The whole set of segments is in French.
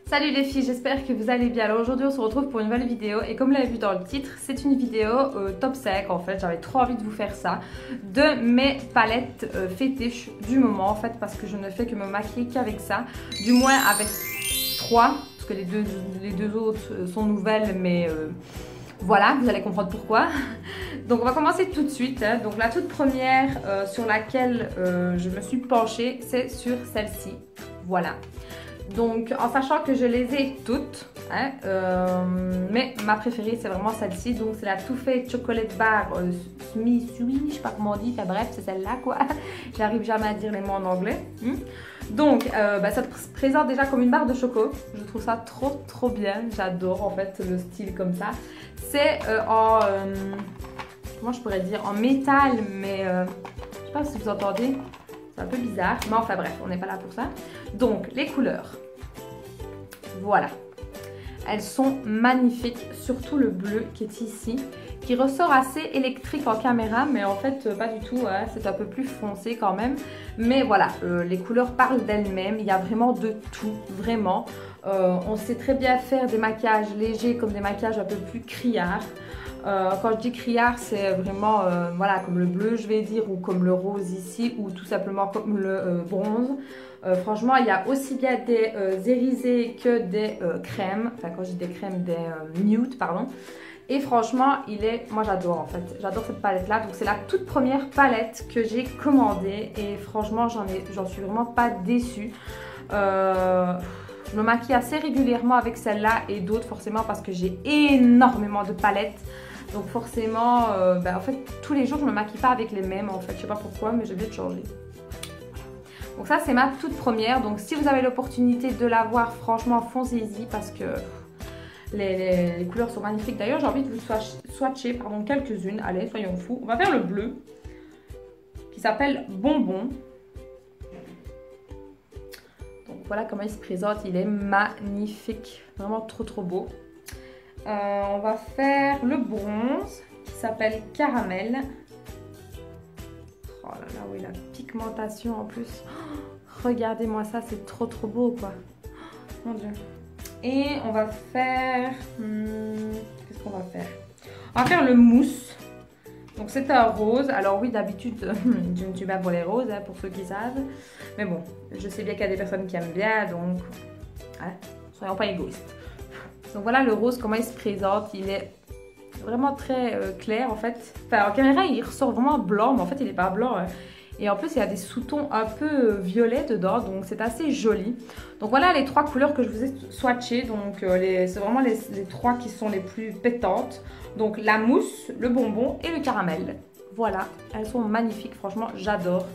Salut les filles, j'espère que vous allez bien. Alors aujourd'hui on se retrouve pour une nouvelle vidéo et comme vous l'avez vu dans le titre, c'est une vidéo top 5 en fait. J'avais trop envie de vous faire ça, de mes palettes fétiches du moment en fait, parce que je ne fais que me maquiller qu'avec ça, du moins avec 3, parce que les deux autres sont nouvelles, mais voilà, vous allez comprendre pourquoi. Donc on va commencer tout de suite. Donc la toute première sur laquelle je me suis penchée, c'est sur celle-ci, voilà. Donc en sachant que je les ai toutes, hein, mais ma préférée c'est vraiment celle-ci. Donc c'est la Too Faced Chocolate Bar Sumi, je sais pas comment on dit, enfin bref c'est celle-là quoi. J'arrive jamais à dire les mots en anglais. Donc ça se présente déjà comme une barre de choco. Je trouve ça trop bien, j'adore en fait le style comme ça. C'est en, comment je pourrais dire, en métal, mais je sais pas si vous entendez. C'est un peu bizarre, mais enfin bref, on n'est pas là pour ça. Donc, les couleurs. Voilà. Elles sont magnifiques, surtout le bleu qui est ici, qui ressort assez électrique en caméra, mais en fait, pas du tout. Hein, c'est un peu plus foncé quand même. Mais voilà, les couleurs parlent d'elles-mêmes. Il y a vraiment de tout, vraiment. On sait très bien faire des maquillages légers comme des maquillages un peu plus criards. Quand je dis criard, c'est vraiment voilà, comme le bleu je vais dire, ou comme le rose ici, ou tout simplement comme le bronze. Franchement, il y a aussi bien des irisés que des crèmes, enfin quand je dis des crèmes, des nude, pardon. Et franchement, moi j'adore en fait, j'adore cette palette là. Donc c'est la toute première palette que j'ai commandée et franchement j'en suis vraiment pas déçue. Je me maquille assez régulièrement avec celle-là et d'autres forcément parce que j'ai énormément de palettes. Donc forcément, en fait, tous les jours, je ne me maquille pas avec les mêmes en fait. Je sais pas pourquoi, mais j'ai bien de changer. Donc ça, c'est ma toute première. Donc si vous avez l'opportunité de la voir, franchement, foncez-y parce que les couleurs sont magnifiques. D'ailleurs, j'ai envie de vous swatcher quelques-unes. Allez, soyons fous. On va faire le bleu qui s'appelle Bonbon. Donc voilà comment il se présente. Il est magnifique. Vraiment trop beau. On va faire le bronze qui s'appelle Caramel. Oh là là, oui, la pigmentation en plus. Oh, regardez-moi ça, c'est trop beau quoi. Oh, mon dieu. Et on va faire... qu'est-ce qu'on va faire? On va faire le mousse. Donc c'est un rose. Alors oui, d'habitude, je ne suis pas pour les roses, hein, pour ceux qui savent. Mais bon, je sais bien qu'il y a des personnes qui aiment bien, donc hein, soyons pas égoïstes. Donc voilà le rose, comment il se présente. Il est vraiment très clair en fait. Enfin en caméra il ressort vraiment blanc, mais en fait il n'est pas blanc. Et en plus il y a des sous-tons un peu violets dedans, donc c'est assez joli. Donc voilà les trois couleurs que je vous ai swatchées. Donc c'est vraiment les trois qui sont les plus pétantes. Donc la mousse, le bonbon et le caramel. Voilà, elles sont magnifiques, franchement j'adore.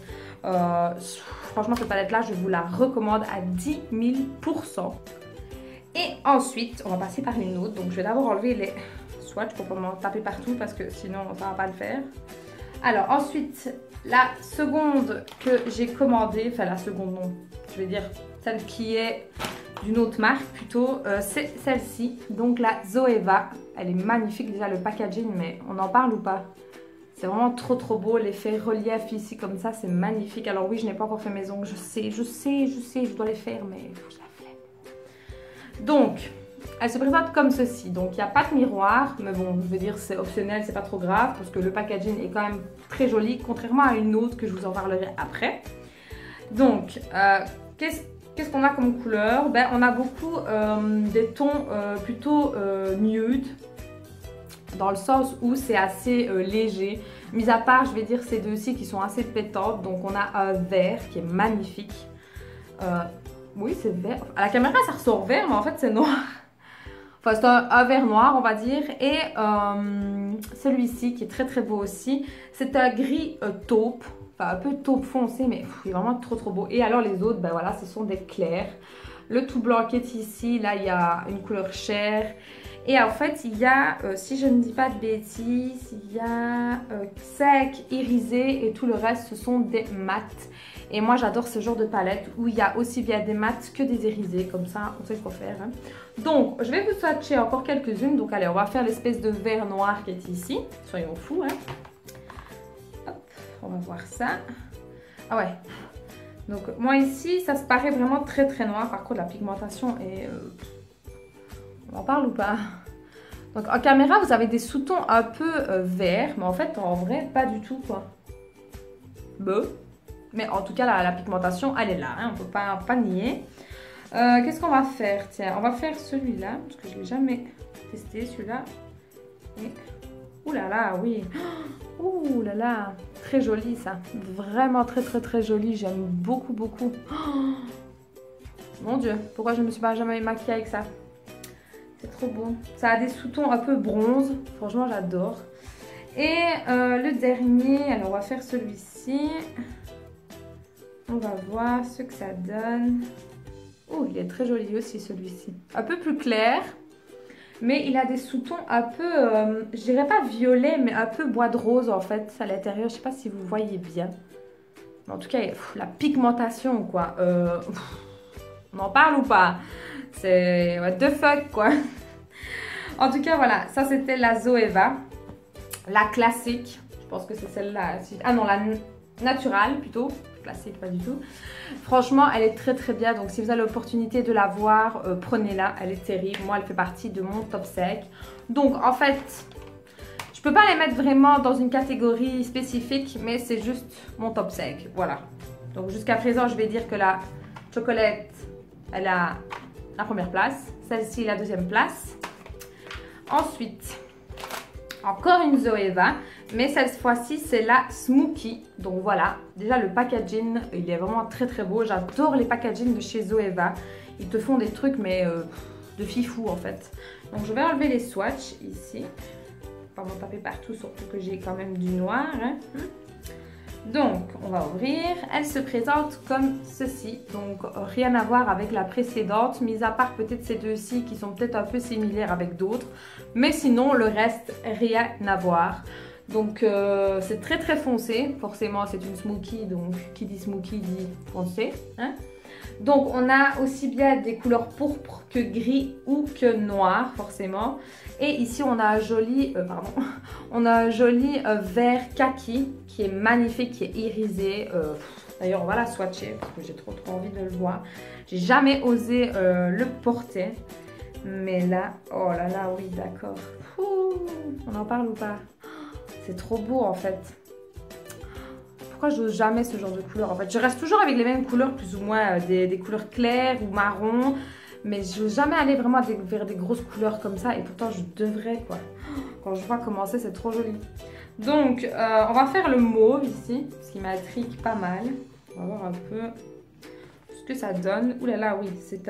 Franchement cette palette là je vous la recommande à 10 000%. Et ensuite, on va passer par une autre. Donc, je vais d'abord enlever les swatchs pour pas m'en taper partout parce que sinon, ça va pas le faire. Alors, ensuite, la seconde que j'ai commandée, enfin la seconde non, je vais dire celle qui est d'une autre marque plutôt, c'est celle-ci. Donc, la Zoeva. Elle est magnifique déjà le packaging, mais on en parle ou pas? C'est vraiment trop beau, l'effet relief ici comme ça, c'est magnifique. Alors oui, je n'ai pas encore fait mes ongles, je sais, je dois les faire, mais je la flemme. Donc, elle se présente comme ceci. Donc, il n'y a pas de miroir, mais bon, je veux dire, c'est optionnel, c'est pas trop grave, parce que le packaging est quand même très joli, contrairement à une autre que je vous en parlerai après. Donc, qu'est-ce qu'on a comme couleur? On a beaucoup des tons plutôt nude, dans le sens où c'est assez léger. Mis à part, je vais dire, ces deux-ci qui sont assez pétantes. Donc, on a un vert qui est magnifique. Oui, c'est vert. À la caméra, ça ressort vert, mais en fait, c'est noir. Enfin, c'est un vert noir, on va dire. Et celui-ci, qui est très beau aussi, c'est un gris taupe. Enfin, un peu taupe foncé, mais il est vraiment trop beau. Et alors, les autres, voilà, ce sont des clairs. Le tout blanc qui est ici, là, il y a une couleur chair. Et en fait, il y a, si je ne dis pas de bêtises, il y a sec, irisé et tout le reste, ce sont des mats. Et moi, j'adore ce genre de palette où il y a aussi bien des mats que des irisés. Comme ça, on sait quoi faire. Hein. Donc, je vais vous swatcher encore quelques-unes. Donc, allez, on va faire l'espèce de vert noir qui est ici. Soyons fous. Hein. Hop, on va voir ça. Ah ouais. Donc moi ici, ça se paraît vraiment très très noir. Par contre, la pigmentation est... On en parle ou pas? Donc en caméra, vous avez des sous-tons un peu verts, mais en fait, en vrai, pas du tout, quoi. Bon. Mais en tout cas, la pigmentation, elle est là, hein, on peut pas nier. Qu'est-ce qu'on va faire? Tiens, on va faire celui-là, parce que je ne l'ai jamais testé, celui-là. Et... ouh là là, oui. Ouh là là, très joli ça. Vraiment très très très joli, j'aime beaucoup beaucoup. Oh, mon Dieu, pourquoi je ne me suis pas jamais maquillée avec ça? C'est trop beau. Ça a des sous-tons un peu bronze, franchement j'adore. Et le dernier, alors on va faire celui-ci. On va voir ce que ça donne. Oh, il est très joli aussi celui-ci. Un peu plus clair, mais il a des sous-tons un peu, je dirais pas violet, mais un peu bois de rose en fait à l'intérieur. Je sais pas si vous voyez bien. Mais en tout cas, la pigmentation quoi. On en parle ou pas? C'est what the fuck quoi. En tout cas, voilà, ça c'était la Zoeva. La classique. Je pense que c'est celle-là. Ah non, la naturelle plutôt. Classique, pas du tout. Franchement, elle est très très bien. Donc, si vous avez l'opportunité de la voir, prenez-la. Elle est terrible. Moi, elle fait partie de mon top 5. Donc, en fait, je peux pas les mettre vraiment dans une catégorie spécifique, mais c'est juste mon top 5. Voilà. Donc, jusqu'à présent, je vais dire que la chocolate, elle a la première place. Celle-ci, la deuxième place. Ensuite, encore une Zoeva, mais cette fois-ci c'est la Smooky. Donc voilà, déjà le packaging, il est vraiment très très beau. J'adore les packaging de chez Zoeva. Ils te font des trucs mais de fifou en fait. Donc je vais enlever les swatchs ici. Pas m'en taper partout, surtout que j'ai quand même du noir. Hein. Donc on va ouvrir. Elle se présente comme ceci. Donc rien à voir avec la précédente, mis à part peut-être ces deux-ci qui sont peut-être un peu similaires avec d'autres. Mais sinon le reste, rien à voir. Donc c'est très très foncé. Forcément c'est une Smooky, donc qui dit Smooky dit foncé. Hein. Donc on a aussi bien des couleurs pourpres que gris ou que noir forcément. Et ici on a un joli, vert kaki qui est magnifique, qui est irisé. D'ailleurs on va la swatcher parce que j'ai trop envie de le voir. J'ai jamais osé le porter. Mais là, oh là là, oui d'accord. On en parle ou pas? C'est trop beau en fait. Pourquoi je n'ose jamais ce genre de couleur en fait? Je reste toujours avec les mêmes couleurs, plus ou moins des couleurs claires ou marron. Mais je n'ose jamais aller vraiment vers des grosses couleurs comme ça. Et pourtant je devrais quoi. Quand je vois commencer, c'est trop joli. Donc on va faire le mauve ici. Ce qui m'intrigue pas mal. On va voir un peu ce que ça donne. Ouh là là, oui, c'est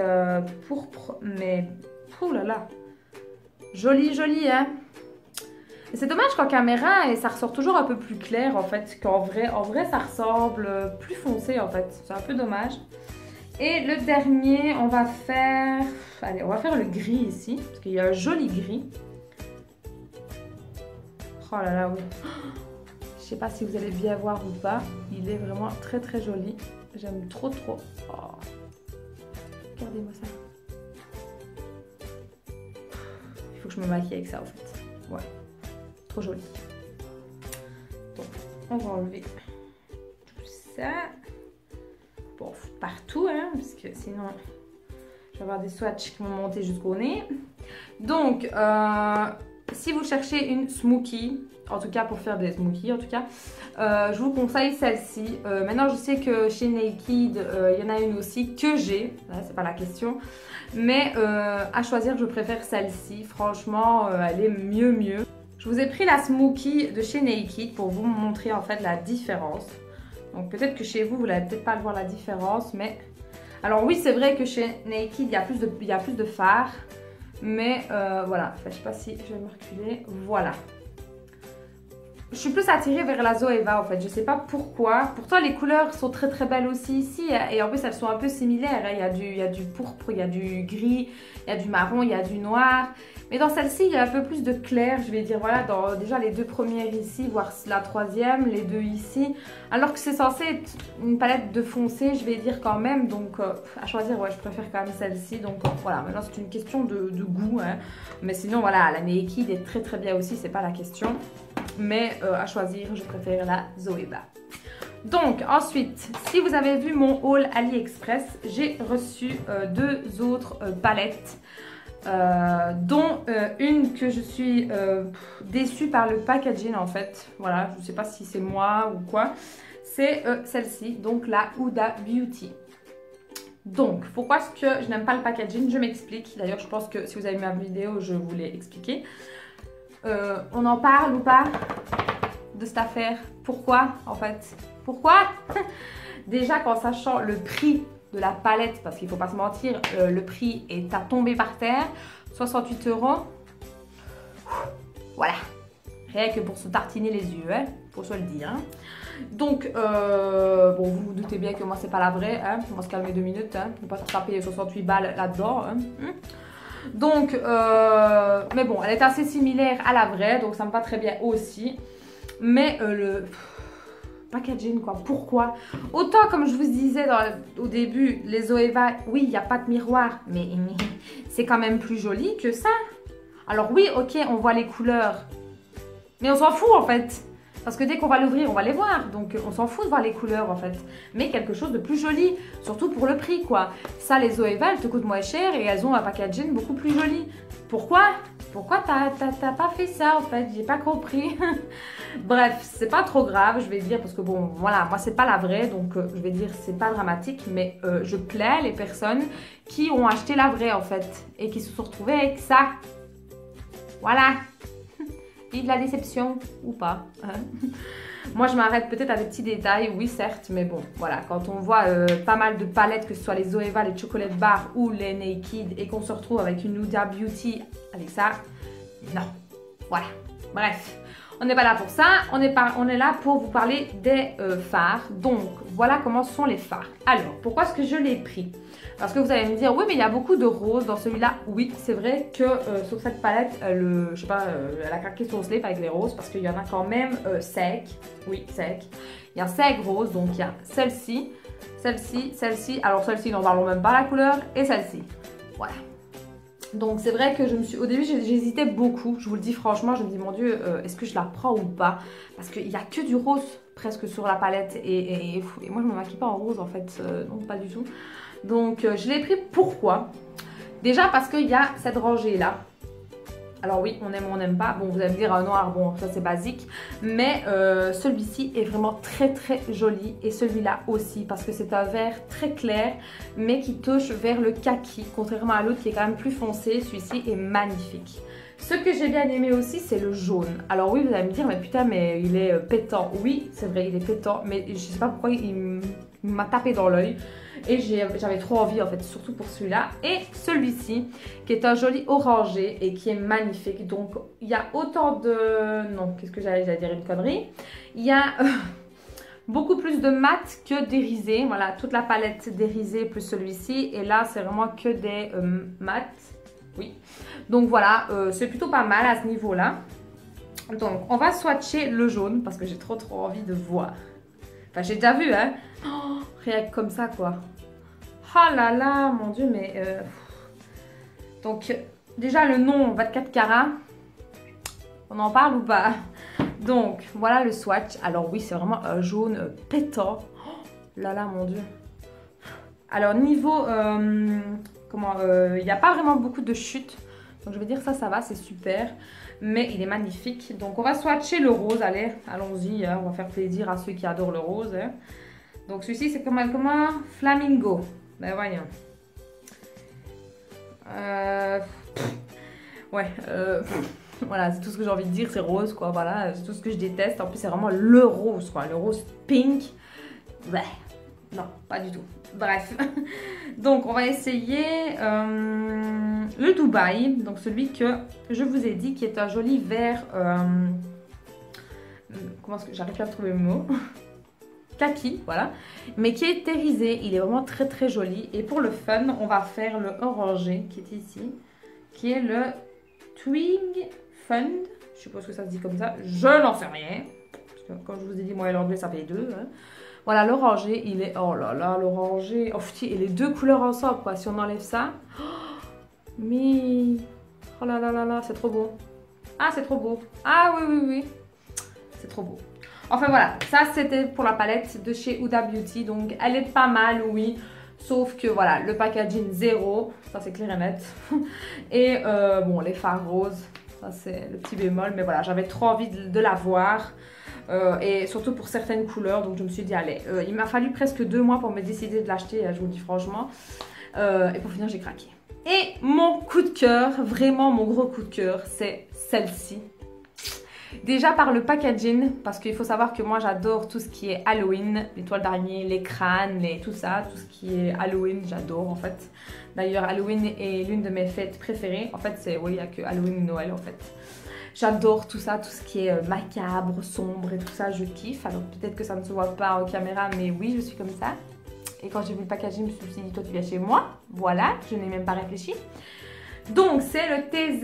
pourpre. Mais ouh là là. Joli, joli hein. C'est dommage qu'en caméra, et ça ressort toujours un peu plus clair en fait qu'en vrai. En vrai, ça ressemble plus foncé en fait. C'est un peu dommage. Et le dernier, on va faire... Allez, on va faire le gris ici. Parce qu'il y a un joli gris. Oh là là, oui. Je sais pas si vous allez bien voir ou pas. Il est vraiment très très joli. J'aime trop trop. Oh. Regardez-moi ça. Il faut que je me maquille avec ça en fait. Ouais. Trop joli. Donc, on va enlever tout ça. Bon, partout, hein, parce que sinon, je vais avoir des swatchs qui vont monter jusqu'au nez. Donc, si vous cherchez une Smooky, en tout cas pour faire des smoothies, en tout cas, je vous conseille celle-ci. Maintenant, je sais que chez Naked, il y en a une aussi que j'ai, c'est pas la question. Mais à choisir, je préfère celle-ci. Franchement, elle est mieux. Je vous ai pris la Smooky de chez Naked pour vous montrer en fait la différence. Donc peut-être que chez vous, vous n'allez peut-être pas voir la différence, mais... Alors oui, c'est vrai que chez Naked, il y a plus de fard. Mais voilà, enfin, je ne sais pas si je vais me reculer. Voilà. Je suis plus attirée vers la Zoeva en fait, je ne sais pas pourquoi. Pourtant les couleurs sont très très belles aussi ici. Et en plus elles sont un peu similaires. Il y a du pourpre, il y a du gris, il y a du marron, il y a du noir. Mais dans celle-ci, il y a un peu plus de clair, je vais dire, voilà, dans déjà les deux premières ici, voire la troisième, les deux ici. Alors que c'est censé être une palette de foncé, je vais dire quand même. Donc, à choisir, ouais, je préfère quand même celle-ci. Donc, voilà, maintenant c'est une question de goût. Hein. Mais sinon, voilà, la Naked est très très bien aussi, c'est pas la question. Mais à choisir, je préfère la Zoeva. Donc ensuite, si vous avez vu mon haul AliExpress, j'ai reçu deux autres palettes. Dont une que je suis déçue par le packaging en fait. Voilà, je ne sais pas si c'est moi ou quoi. C'est celle-ci, donc la Huda Beauty. Donc, pourquoi est-ce que je n'aime pas le packaging? Je m'explique. D'ailleurs, je pense que si vous avez vu ma vidéo, je vous l'ai expliqué. On en parle ou pas de cette affaire? Pourquoi en fait? Pourquoi? Déjà, qu'en sachant le prix de la palette, parce qu'il ne faut pas se mentir, le prix est à tomber par terre, 68 €. Voilà, rien que pour se tartiner les yeux, hein, pour se le dire. Hein. Donc, bon, vous vous doutez bien que moi, c'est pas la vraie, hein. On va se calmer 2 minutes, hein. On ne va pas se taper 68 balles là-dedans. Hein. Donc, mais bon, elle est assez similaire à la vraie, donc ça me va très bien aussi. Mais le packaging quoi, pourquoi? Autant comme je vous disais au début, les Zoeva, oui il n'y a pas de miroir, mais c'est quand même plus joli que ça. Alors oui ok on voit les couleurs, mais on s'en fout en fait, parce que dès qu'on va l'ouvrir on va les voir, donc on s'en fout de voir les couleurs en fait, mais quelque chose de plus joli, surtout pour le prix quoi. Ça les Zoeva elles te coûtent moins cher et elles ont un packaging beaucoup plus joli. Pourquoi? Pourquoi t'as pas fait ça en fait? J'ai pas compris. Bref, c'est pas trop grave, je vais dire, parce que bon, voilà, moi c'est pas la vraie, donc je vais dire c'est pas dramatique, mais je plains les personnes qui ont acheté la vraie en fait, et qui se sont retrouvées avec ça. Voilà. Vive la déception, ou pas. Hein. Moi je m'arrête peut-être à des petits détails, oui certes, mais bon, voilà, quand on voit pas mal de palettes, que ce soit les Zoeva, les Chocolate Bar ou les Naked, et qu'on se retrouve avec une Huda Beauty avec ça, non, voilà, bref. On n'est pas là pour ça, on est là pour vous parler des fards. Donc, voilà comment sont les fards. Alors, pourquoi est-ce que je l'ai pris? Parce que vous allez me dire, oui, mais il y a beaucoup de roses dans celui-là. Oui, c'est vrai que sur cette palette, je sais pas, elle a craqué son slip avec les roses parce qu'il y en a quand même sec. Oui, sec. Il y a sec rose, donc il y a celle-ci, celle-ci, celle-ci. Alors, celle-ci, n'en parlons même pas la couleur. Et celle-ci. Voilà. Donc c'est vrai que au début j'hésitais beaucoup, je vous le dis franchement, je me dis mon Dieu, est-ce que je la prends ou pas? Parce qu'il n'y a que du rose presque sur la palette et moi je me maquille pas en rose en fait, non pas du tout. Donc je l'ai pris pourquoi? Déjà parce qu'il y a cette rangée là. Alors oui, on aime ou on n'aime pas. Bon, vous allez me dire noir, bon, ça c'est basique. Mais celui-ci est vraiment très très joli. Et celui-là aussi, parce que c'est un vert très clair, mais qui touche vers le kaki. Contrairement à l'autre qui est quand même plus foncé, celui-ci est magnifique. Ce que j'ai bien aimé aussi, c'est le jaune. Alors oui, vous allez me dire, mais putain, mais il est pétant. Oui, c'est vrai, il est pétant, mais je sais pas pourquoi il m'a tapé dans l'œil. Et j'avais trop envie en fait, surtout pour celui-là. Et celui-ci, qui est un joli orangé et qui est magnifique. Donc, il y a autant de... Non, qu'est-ce que j'allais dire une connerie. Il y a beaucoup plus de mat que d'irisé. Voilà, toute la palette d'irisé plus celui-ci. Et là, c'est vraiment que des mat. Oui. Donc voilà, c'est plutôt pas mal à ce niveau-là. Donc, on va swatcher le jaune parce que j'ai trop envie de voir. Enfin, j'ai déjà vu, hein. Oh, rien que comme ça, quoi. Oh là là, mon Dieu, mais... Donc, déjà, le nom 24 carats. On en parle ou pas? Donc, voilà le swatch. Alors oui, c'est vraiment un jaune pétant. Oh là là, mon Dieu. Alors, niveau... il n'y a pas vraiment beaucoup de chute. Donc, je vais dire ça va, c'est super. Mais il est magnifique. Donc, on va swatcher le rose. Allez, allons-y. Hein, on va faire plaisir à ceux qui adorent le rose. Hein. Donc, celui-ci, c'est comme un flamingo. Ben, voyons. Ouais. Voilà, c'est tout ce que j'ai envie de dire. C'est rose, quoi. Voilà, c'est tout ce que je déteste. En plus, c'est vraiment le rose, quoi. Le rose pink. Ouais. Non, pas du tout. Bref. Donc, on va essayer le Dubaï. Donc, celui que je vous ai dit qui est un joli vert. Comment est-ce que j'arrive pas à trouver le mot? Kaki, voilà. Mais qui est irisé. Il est vraiment très très joli. Et pour le fun, on va faire le orangé qui est ici. Qui est le Twig Fund. Je suppose que ça se dit comme ça. Je n'en sais rien. Parce que, comme je vous ai dit, moi et l'anglais, ça fait deux. Hein. Voilà, l'orangé, il est... Oh là là, l'orangé... Oh, et les deux couleurs ensemble, quoi. Si on enlève ça... Oh, mais... Oh là là là là, c'est trop beau. Ah, c'est trop beau. Ah oui, oui, oui. C'est trop beau. Enfin voilà, ça c'était pour la palette de chez Huda Beauty. Donc elle est pas mal, oui. Sauf que voilà, le packaging zéro, ça c'est clair et net. Et bon, les fards roses, ça c'est le petit bémol. Mais voilà, j'avais trop envie de l'avoir. Et surtout pour certaines couleurs. Donc je me suis dit, allez, il m'a fallu presque 2 mois pour me décider de l'acheter, je vous le dis franchement. Et pour finir, j'ai craqué. Et mon coup de cœur, vraiment mon gros coup de cœur, c'est celle-ci. Déjà par le packaging, parce qu'il faut savoir que moi j'adore tout ce qui est Halloween, les toiles d'araignée, les crânes, tout ça, tout ce qui est Halloween, j'adore en fait. D'ailleurs Halloween est l'une de mes fêtes préférées, en fait c'est, oui, il n'y a que Halloween et Noël en fait. J'adore tout ça, tout ce qui est macabre, sombre et tout ça, je kiffe. Alors peut-être que ça ne se voit pas en caméra, mais oui, je suis comme ça. Et quand j'ai vu le packaging, je me suis dit, toi tu viens chez moi, voilà, je n'ai même pas réfléchi. Donc c'est le TZ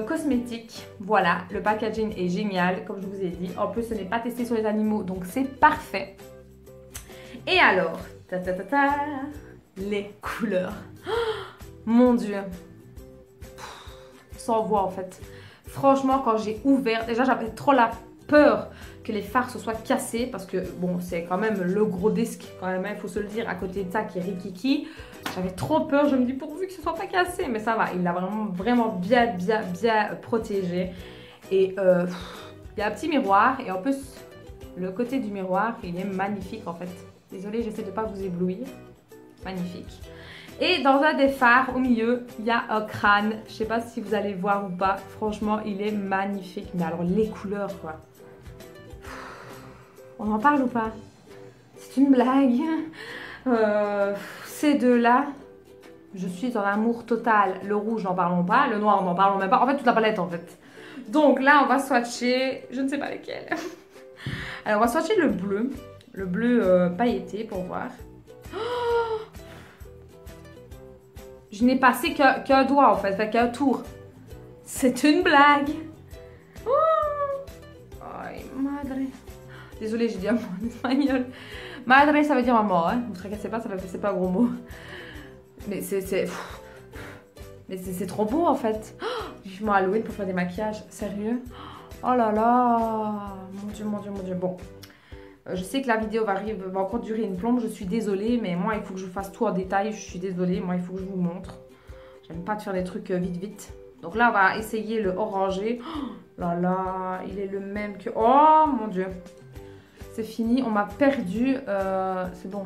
cosmétique, voilà, le packaging est génial comme je vous ai dit, en plus ce n'est pas testé sur les animaux donc c'est parfait. Et alors, les couleurs, oh, mon dieu, sans voix en fait. Franchement quand j'ai ouvert, déjà j'avais trop la peur que les fards se soient cassés parce que bon c'est quand même le gros disque quand même, il faut se le dire, à côté de ça qui est Rikiki. J'avais trop peur, je me dis pourvu que ce soit pas cassé, mais ça va, il l'a vraiment bien protégé. Et il y a un petit miroir et en plus le côté du miroir il est magnifique en fait. Désolée, j'essaie de pas vous éblouir, magnifique. Et dans un des fards au milieu il y a un crâne, je sais pas si vous allez voir ou pas, franchement il est magnifique. Mais alors les couleurs quoi, on en parle ou pas? C'est une blague. Ces deux-là, je suis en amour total. Le rouge, n'en parlons pas. Le noir, n'en parlons même pas. En fait, toute la palette, en fait. Donc là, on va swatcher. Je ne sais pas lesquels. Alors, on va swatcher le bleu. Le bleu pailleté pour voir. Oh, je n'ai passé qu'un doigt, en fait. Qu'un tour. C'est une blague. Oh, ay, madre. Désolée, j'ai dit un mot en espagnol. Madre, ça veut dire maman, hein. Vous ne tracassez pas, c'est pas un gros mot. Mais c'est trop beau en fait. Oh, vivement Halloween pour faire des maquillages, sérieux. Oh là là, mon dieu, mon dieu, mon dieu. Bon, je sais que la vidéo va encore durer une plombe, je suis désolée. Mais moi, il faut que je fasse tout en détail, je suis désolée. Moi, il faut que je vous montre. J'aime pas de faire des trucs vite. Donc là, on va essayer le orangé. Oh là là, il est le même que... Oh mon dieu. C'est fini, on m'a perdu, c'est bon.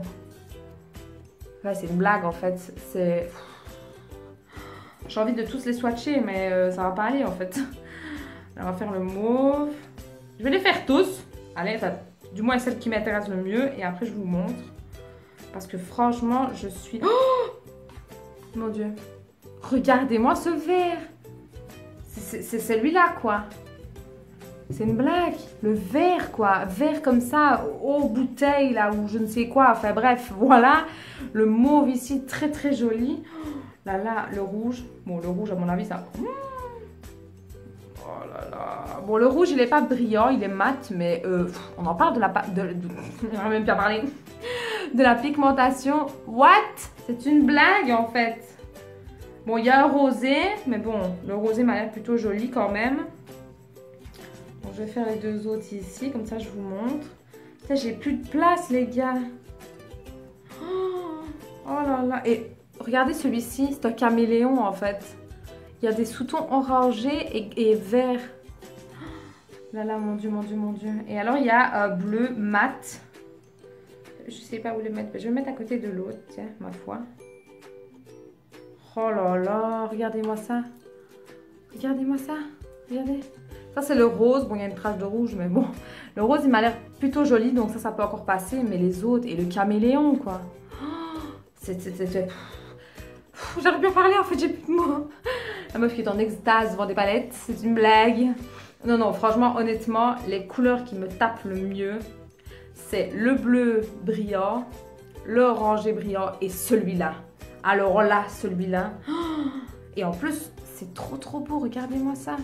Là, c'est une blague en fait. C'est... J'ai envie de tous les swatcher, mais ça va pas aller en fait. Là, on va faire le mauve. Je vais les faire tous. Allez, du moins celle qui m'intéresse le mieux. Et après, je vous montre. Parce que franchement, je suis... Oh mon dieu. Regardez-moi ce vert. C'est celui-là, quoi. C'est une blague. Le vert, quoi. Vert comme ça, aux bouteilles, là, ou je ne sais quoi. Enfin, bref, voilà. Le mauve ici, très, très joli. Oh, là, là, le rouge. Bon, le rouge, à mon avis, ça... Oh là là. Bon, le rouge, il n'est pas brillant, il est mat, mais on en parle de la... On va même bien parler. De la pigmentation. What? C'est une blague, en fait. Bon, il y a un rosé, mais bon, le rosé m'a l'air plutôt joli quand même. Bon, je vais faire les deux autres ici, comme ça je vous montre. Putain, j'ai plus de place, les gars. Oh là là. Et regardez celui-ci, c'est un caméléon en fait. Il y a des sous-tons orangés et verts. Là là, mon dieu, mon dieu, mon dieu. Et alors, il y a bleu mat. Je sais pas où le mettre. Je vais le mettre à côté de l'autre, tiens, ma foi. Oh là là, regardez-moi ça. Regardez-moi ça. Regardez. Ça, c'est le rose. Bon, il y a une trace de rouge, mais bon. Le rose, il m'a l'air plutôt joli, donc ça peut encore passer. Mais les autres, et le caméléon, quoi. Oh, j'arrive plus à parler, en fait, j'ai plus de mots. La meuf qui est en extase devant des palettes, c'est une blague. Non, non, franchement, honnêtement, les couleurs qui me tapent le mieux, c'est le bleu brillant, l'orangé brillant et celui-là. Alors là, celui-là. Et en plus, c'est trop trop beau, regardez-moi ça.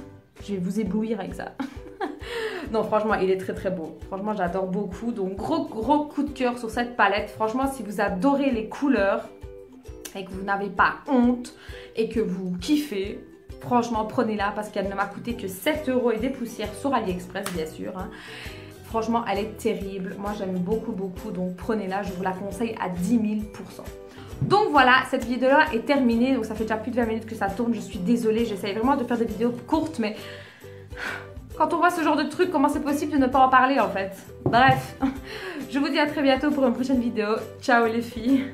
Je vais vous éblouir avec ça. Non, franchement, il est très très beau. Franchement, j'adore beaucoup. Donc, gros coup de cœur sur cette palette. Franchement, si vous adorez les couleurs et que vous n'avez pas honte et que vous kiffez, franchement, prenez-la parce qu'elle ne m'a coûté que 7 € et des poussières sur AliExpress, bien sûr. Hein. Franchement, elle est terrible. Moi, j'aime beaucoup, beaucoup. Donc, prenez-la. Je vous la conseille à 10 000%. Donc voilà, cette vidéo-là est terminée. Donc, ça fait déjà plus de 20 minutes que ça tourne. Je suis désolée. J'essaye vraiment de faire des vidéos courtes. Mais quand on voit ce genre de truc, comment c'est possible de ne pas en parler en fait? Bref, je vous dis à très bientôt pour une prochaine vidéo. Ciao les filles!